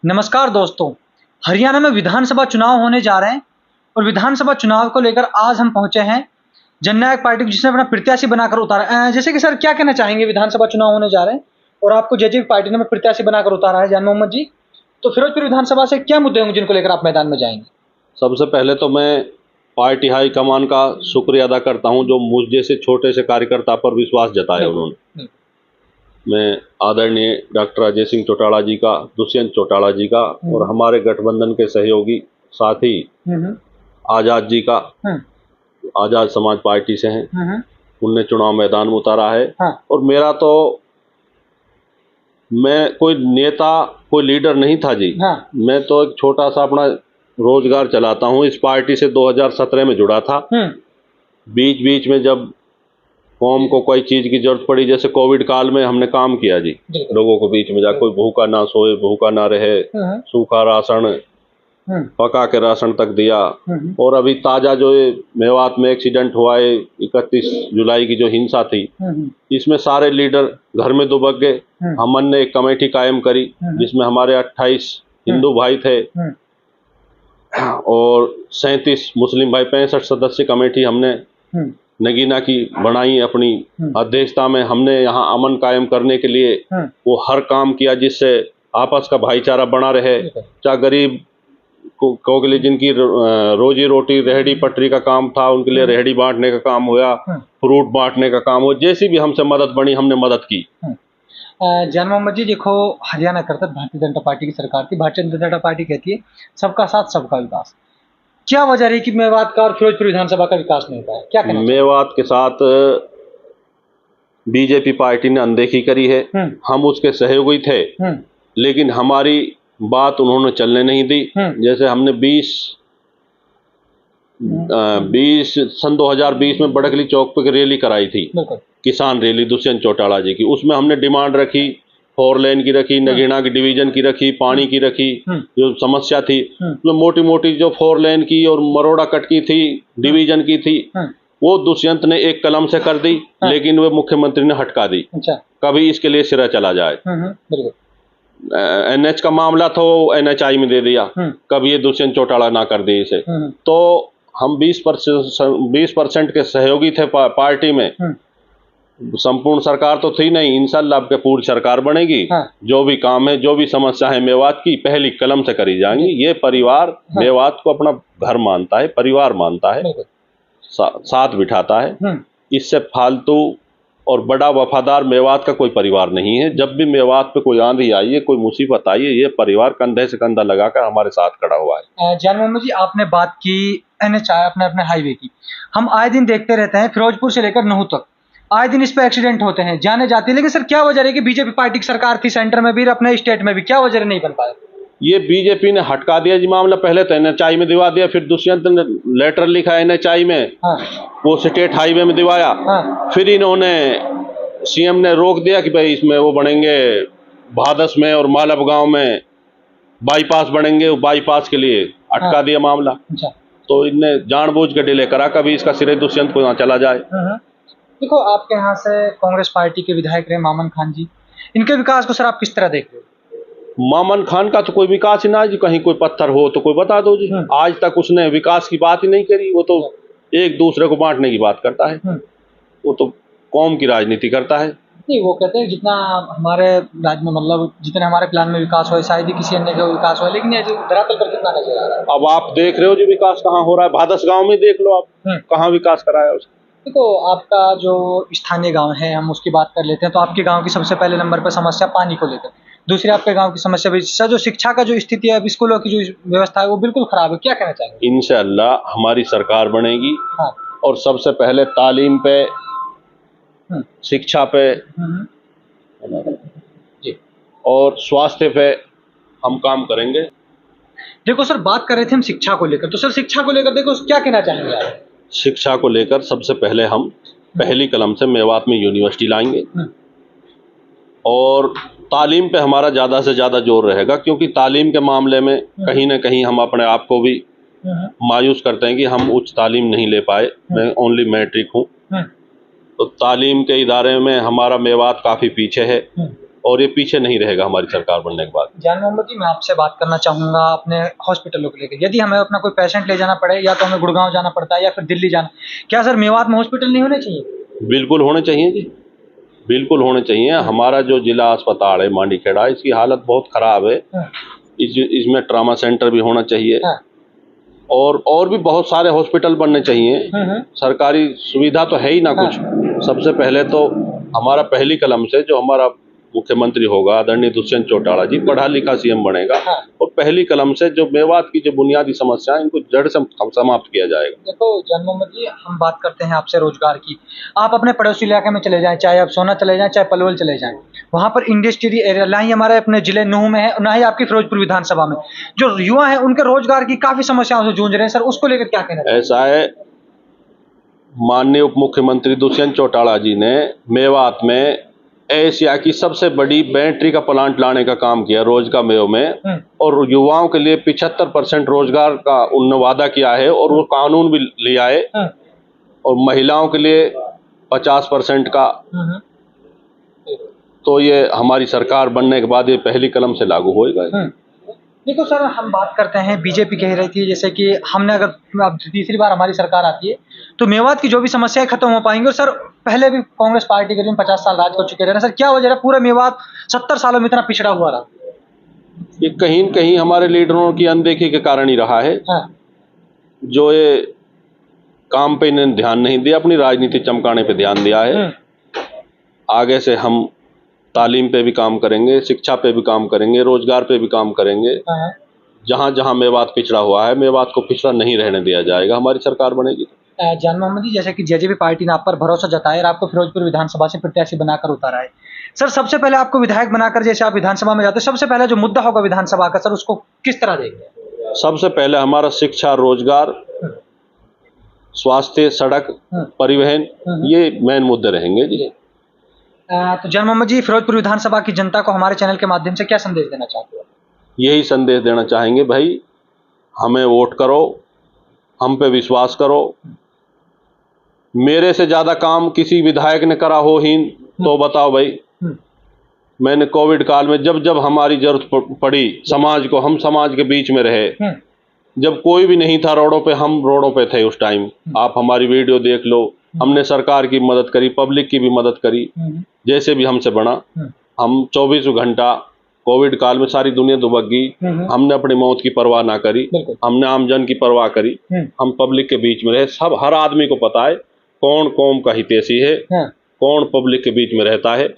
नमस्कार दोस्तों, हरियाणा में विधानसभा चुनाव होने जा रहे हैं और विधानसभा चुनाव को लेकर आज हम पहुंचे हैं जननायक पार्टी को, जिसने अपना प्रत्याशी बनाकर उतारा। जैसे कि सर क्या कहना चाहेंगे, विधानसभा चुनाव होने जा रहे हैं और आपको जेजेपी पार्टी ने प्रत्याशी बनाकर उतारा है, जान मोहम्मद जी। तो फिरोजपुर विधानसभा से क्या मुद्दे होंगे जिनको लेकर आप मैदान में जाएंगे? सबसे पहले तो मैं पार्टी हाईकमान का शुक्रिया अदा करता हूं, जो मुझ जैसे छोटे से कार्यकर्ता पर विश्वास जताया उन्होंने। मैं आदरणीय डॉक्टर अजय सिंह चौटाला जी का, दुष्यंत चौटाला जी का और हमारे गठबंधन के सहयोगी साथी आजाद जी का, आजाद समाज पार्टी से हैं, उनने चुनाव मैदान में उतारा है। और मेरा तो, मैं कोई नेता, कोई लीडर नहीं था जी। मैं तो एक छोटा सा अपना रोजगार चलाता हूँ। इस पार्टी से 2017 में जुड़ा था। बीच बीच में जब कौम को कोई चीज की जरूरत पड़ी, जैसे कोविड काल में हमने काम किया जी, लोगों को बीच में जा, कोई भूखा ना सोए, भूखा ना रहे, सूखा राशन, पका के राशन तक दिया। और अभी ताजा जो मेवात में एक्सीडेंट हुआ है, 31 जुलाई की जो हिंसा थी, इसमें सारे लीडर घर में दुबक गए। हमने एक कमेटी कायम करी जिसमें हमारे 28 हिंदू भाई थे और 37 मुस्लिम भाई, 65 सदस्य कमेटी हमने नगीना की बनाई। अपनी अध्यक्षता में हमने यहाँ अमन कायम करने के लिए वो हर काम किया जिससे आपस का भाईचारा बना रहे। चाहे गरीब को के लिए जिनकी रोजी रोटी रेहड़ी पटरी का काम था, उनके लिए रेहड़ी बांटने का काम हुआ, फ्रूट बांटने का काम हुआ, जैसी भी हमसे मदद बनी हमने मदद की। जान मोहम्मद जी, देखो हरियाणा करता भारतीय जनता पार्टी की सरकार थी। भारतीय जनता पार्टी कहती है सबका साथ सबका विकास। क्या वजह रही कि मेवात का और फिरोजपुर विधानसभा का विकास नहीं हुआ है? क्या कहना? मेवात के साथ बीजेपी पार्टी ने अनदेखी करी है। हम उसके सहयोगी थे, लेकिन हमारी बात उन्होंने चलने नहीं दी। जैसे हमने 2020 में बड़कली चौक पे रैली कराई थी, किसान रैली दुष्यंत चौटाला जी की। उसमें हमने डिमांड रखी, 4 लेन की रखी, नगीना की डिवीजन की रखी, पानी की रखी। जो समस्या थी उसमें मोटी मोटी जो 4 लेन की और मरोड़ा कट की थी, डिवीजन की थी, वो दुष्यंत ने एक कलम से कर दी, लेकिन वो मुख्यमंत्री ने हटका दी। कभी इसके लिए सिरा चला जाए। NH का मामला था, वो NHI में दे दिया, कभी ये दुष्यंत चौटाला ना कर दी इसे। तो हम 20% के सहयोगी थे पार्टी में। संपूर्ण सरकार तो थी नहीं, इंशाल्लाह अब पूरी सरकार बनेगी। जो भी काम है, जो भी समस्या है मेवात की, पहली कलम से करी जाएंगी। ये परिवार मेवात को अपना घर मानता है, परिवार मानता है, साथ बिठाता है। इससे फालतू और बड़ा वफादार मेवात का कोई परिवार नहीं है। जब भी मेवात पे कोई आंधी आई है, कोई मुसीबत आई है, ये परिवार कंधे से कंधा लगाकर हमारे साथ खड़ा हुआ है। जान मोहम्मद जी, आपने बात की NHI, अपने हाईवे की। हम आए दिन देखते रहते हैं, फिरोजपुर से लेकर नूह तक आए दिन इस पे एक्सीडेंट होते हैं, जाने जाते हैं। लेकिन सर क्या वजह है कि बीजेपी पार्टी की सरकार थी सेंटर में भी, अपने स्टेट में भी, क्या वजह नहीं बन पाया? ये बीजेपी ने हटका दिया जी मामला। पहले तो NHI में दिवा दिया, फिर दुष्यंत ने लेटर लिखा NHI में, वो स्टेट हाईवे में दिवाया। फिर इन्होंने, CM ने रोक दिया कि भाई इसमें वो बनेंगे भादस में और मालब गांव में बाईपास बनेंगे, बाईपास के लिए अटका दिया मामला। तो इनने जानबूझ के डिले करा, कभी इसका सिरे दुष्यंत को ना चला जाए। देखो, आपके यहाँ से कांग्रेस पार्टी के विधायक रहे मामन खान जी, इनके विकास को सर आप किस तरह देख रहे हो? मामन खान का तो कोई विकास ही ना जी। कहीं कोई पत्थर हो तो कोई बता दो जी। आज तक उसने विकास की बात ही नहीं करी। वो तो एक दूसरे को बांटने की बात करता है। वो तो कौम की राजनीति करता है। नहीं, वो कहते हैं जितना हमारे राज्य में, मतलब जितने हमारे प्लान में विकास हो, शायद ही किसी अन्य का विकास हो, लेकिन धरातल पर कितना नजर आ रहा है। अब आप देख रहे हो जी विकास कहाँ हो रहा है। भादस गांव में देख लो आप, कहाँ विकास कराया उसने। देखो, आपका जो स्थानीय गांव है, हम उसकी बात कर लेते हैं। तो आपके गांव की सबसे पहले नंबर पर समस्या पानी को लेकर, दूसरी आपके गांव की समस्या भी जो शिक्षा का जो स्थिति है, स्कूलों की जो व्यवस्था है, वो बिल्कुल खराब है। क्या कहना चाहेंगे? इंशाअल्लाह हमारी सरकार बनेगी और सबसे पहले तालीम पे, शिक्षा पे और स्वास्थ्य पे हम काम करेंगे। देखो सर, बात कर रहे थे हम शिक्षा को लेकर, तो सर शिक्षा को लेकर देखो क्या कहना चाहेंगे आप? शिक्षा को लेकर सबसे पहले हम पहली कलम से मेवात में यूनिवर्सिटी लाएंगे और तालीम पे हमारा ज़्यादा से ज़्यादा जोर रहेगा, क्योंकि तालीम के मामले में कहीं ना कहीं हम अपने आप को भी मायूस करते हैं कि हम उच्च तालीम नहीं ले पाए। मैं ओनली मैट्रिक हूँ। तो तालीम के इदारे में हमारा मेवात काफ़ी पीछे है। और ये पीछे नहीं रहेगा हमारी सरकार बनने के बाद। जान मोहम्मद जी, मैं आपसे बात करना चाहूँगा अपने हॉस्पिटलों को लेकर। यदि हमें अपना कोई पेशेंट ले जाना पड़े, या तो हमें गुड़गांव जाना पड़ता है या फिर दिल्ली जाना, क्या सर मेवात में हॉस्पिटल नहीं होने चाहिए? बिल्कुल होने चाहिए जी, बिल्कुल होने चाहिए। हमारा जो जिला अस्पताल है मांडीखेड़ा, इसकी हालत बहुत खराब है। इसमें ट्रामा सेंटर भी होना चाहिए, और भी बहुत सारे हॉस्पिटल बनने चाहिए। सरकारी सुविधा तो है ही ना कुछ। सबसे पहले तो हमारा पहली कलम से जो हमारा मुख्यमंत्री होगा आदरणीय दुष्यंत चौटाला जी, पढ़ा लिखा सीएम बनेगा, और पहली कलम से जो मेवात की जो बुनियादी समस्या है इनको जड़ से समाप्त किया जाएगा। देखो जान मोहम्मद जी, हम बात करते हैं आपसे रोजगार की। आप अपने पड़ोसी इलाके में चले जाएं, चाहे आप सोना चले जाएं, चाहे पलवल चले जाएं, वहाँ पर इंडस्ट्री एरिया, ना ही हमारे अपने जिले नूह में है, ना ही आपकी फिरोजपुर विधानसभा में जो युवा है उनके रोजगार की काफी समस्याओं से जूझ रहे हैं। सर उसको लेकर क्या कहना है? ऐसा है, माननीय उप मुख्यमंत्री दुष्यंत चौटाला जी ने मेवात में एशिया की सबसे बड़ी बैटरी का प्लांट लाने का काम किया रोज का मेव में, और युवाओं के लिए 75% रोजगार का उन्होंने वादा किया है, और वो कानून भी ले आए, और महिलाओं के लिए 50% का। तो ये हमारी सरकार बनने के बाद ये पहली कलम से लागू होएगा। देखो सर, हम बात करते हैं, बीजेपी कह रही थी जैसे कि हमने अगर अब तीसरी बार हमारी सरकार आती है तो मेवात की जो भी समस्याएं खत्म हो पाएंगी। और सर पहले भी कांग्रेस पार्टी करीब 50 साल राज कर चुके रहे ना सर, क्या वजह है पूरा मेवात 70 सालों में इतना पिछड़ा हुआ रहा? ये कहीं न कहीं हमारे लीडरों की अनदेखी के कारण ही रहा है। जो ये काम पे इन्हें ध्यान नहीं दिया, अपनी राजनीति चमकाने पे ध्यान दिया है। आगे से हम तालीम पे भी काम करेंगे, शिक्षा पे भी काम करेंगे, रोजगार पे भी काम करेंगे। जहां जहां मेवात पिछड़ा हुआ है, मेवात को पिछड़ा नहीं रहने दिया जाएगा। हमारी सरकार बनेगी। जान मोहम्मद जी, जैसे कि जेजेपी पार्टी ने आप पर भरोसा जताया और आपको फिरोजपुर विधानसभा से प्रत्याशी बनाकर उतारा है, सर सबसे पहले आपको विधायक बनाकर जैसे आप विधानसभा में जाते हैं, सबसे पहले जो मुद्दा होगा विधानसभा का, सर उसको किस तरह देखेंगे? सबसे पहले हमारा शिक्षा, रोजगार, स्वास्थ्य, सड़क, परिवहन, ये मेन मुद्दे रहेंगे जी। तो जान मोहम्मद जी, फिरोजपुर विधानसभा की जनता को हमारे चैनल के माध्यम से क्या संदेश देना चाहते हो? यही संदेश देना चाहेंगे, भाई हमें वोट करो, हम पे विश्वास करो। मेरे से ज्यादा काम किसी विधायक ने करा हो ही तो बताओ भाई। मैंने कोविड काल में जब जब हमारी जरूरत पड़ी समाज को, हम समाज के बीच में रहे। जब कोई भी नहीं था रोडों पे, हम रोडों पे थे उस टाइम। आप हमारी वीडियो देख लो, हमने सरकार की मदद करी, पब्लिक की भी मदद करी, जैसे भी हमसे बना। हम 24 घंटा कोविड काल में सारी दुनिया दुबक गई, हमने अपनी मौत की परवाह ना करी, हमने आमजन की परवाह करी। हम पब्लिक के बीच में रहे। सब हर आदमी को पता है कौन कौम का हितैषी है, कौन पब्लिक के बीच में रहता है।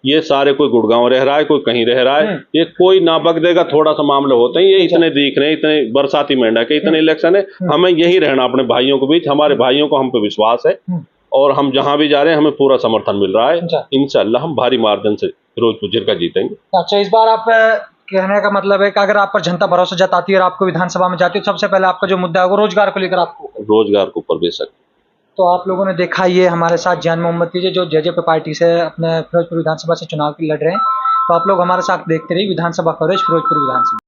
ये सारे, कोई गुड़गांव रह रहा है, कोई कहीं रह रहा है, ये कोई ना बक देगा। थोड़ा सा मामले होते हैं, ये इतने दिख रहे हैं, इतने बरसाती मेंढक है, इतने इलेक्शन है, हमें यही रहना अपने भाइयों के बीच। हमारे भाइयों को हम पे विश्वास है, और हम जहां भी जा रहे हैं हमें पूरा समर्थन मिल रहा है। इंशाअल्लाह हम भारी मार्जिन से फिरोजपुर जिला जीतेंगे। अच्छा, इस बार आप कहने का मतलब है कि अगर आप पर जनता भरोसा जताती है और आपको विधानसभा में जाती है, तो सबसे पहले आपका जो मुद्दा है वो रोजगार को लेकर आपको, रोजगार को ऊपर बेशक। तो आप लोगों ने देखा, ये हमारे साथ जान मोहम्मद जी जो जेजेपी पार्टी से अपने फिरोजपुर विधानसभा से चुनाव लड़ रहे हैं। तो आप लोग हमारे साथ देखते रहिए विधानसभा कवरेज फिरोजपुर विधानसभा।